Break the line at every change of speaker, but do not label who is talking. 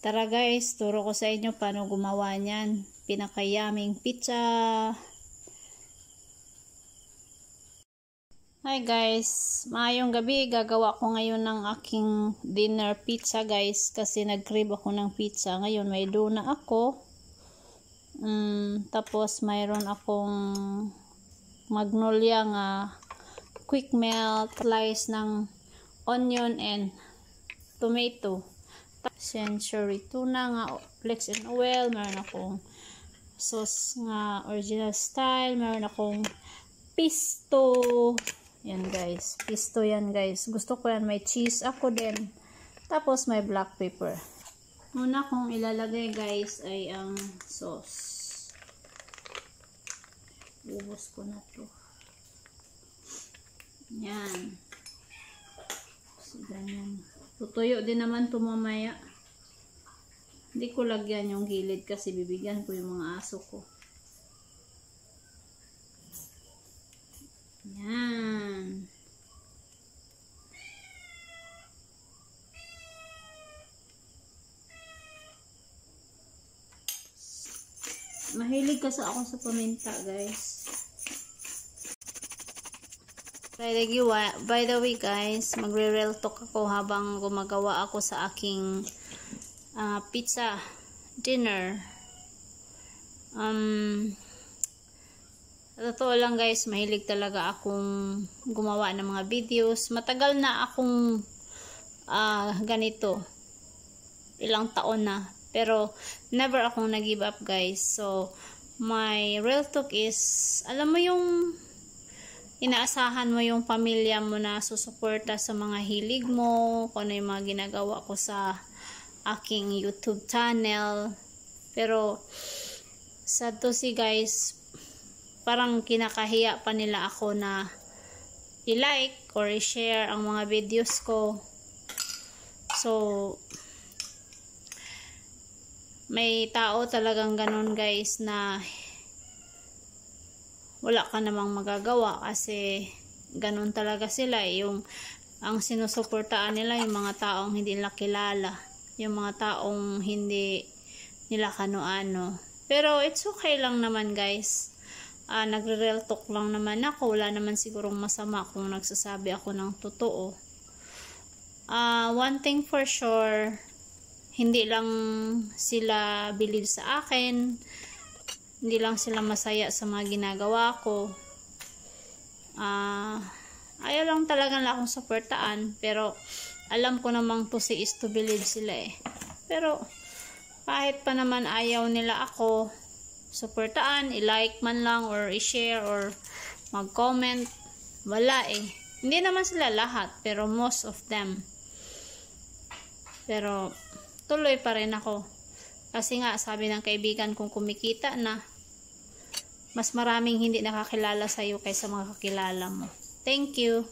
Tara guys, turo ko sa inyo paano gumawa niyan. Pinakayaming pizza. Hi guys, maayong gabi. Gagawa ko ngayon ng aking dinner pizza guys. Kasi nag-crave ako ng pizza. Ngayon may dough na ako. Tapos mayroon akong magnolia nga quick melt, slice ng onion and tomato. Century tuna nga flex and oil. Meron akong sauce nga original style. Meron akong pesto. Yan guys, pesto yan guys. Gusto ko yan, may cheese ako din. Tapos may black pepper. Muna kong ilalagay guys ay ang sauce. Ubos ko na to. Yan. So, ganyan. Tutuyo din naman to mamaya. Hindi ko lagyan yung gilid kasi bibigyan ko yung mga aso ko. Yan. Mahilig kasi ako sa paminta, guys. By the way, guys, magre-real talk ako habang gumagawa ako sa aking pizza dinner. Totoo lang guys, mahilig talaga akong gumawa ng mga videos. Matagal na akong ganito. Ilang taon na. Pero never akong nag-give up guys. So, my real talk is, alam mo yung inaasahan mo yung pamilya mo na susuporta sa mga hilig mo, kung ano yung mga ginagawa ko sa aking YouTube channel. Pero, sad to see guys, parang kinakahiya pa nila ako na i-like or i-share ang mga videos ko. So, may tao talagang ganun guys na wala ka namang magagawa kasi ganun talaga sila. Ang sinusuportaan nila yung mga taong hindi nila kilala, yung mga taong hindi nila kano-ano. Pero it's okay lang naman guys. Nagre-real talk lang naman ako. Wala naman sigurong masama kung nagsasabi ako ng totoo. One thing for sure, hindi lang sila believe sa akin, hindi lang sila masaya sa mga ginagawa ko. Ayaw lang talaga na akong suportaan, pero alam ko namang to see is to believe sila eh. Pero kahit pa naman ayaw nila ako suportaan, i-like man lang or i-share or mag-comment, wala eh. Hindi naman sila lahat, pero most of them. Pero tuloy pa rin ako. Kasi nga, sabi ng kaibigan kong kumikita na, mas maraming hindi nakakilala sa'yo kaysa mga kakilala mo. Thank you.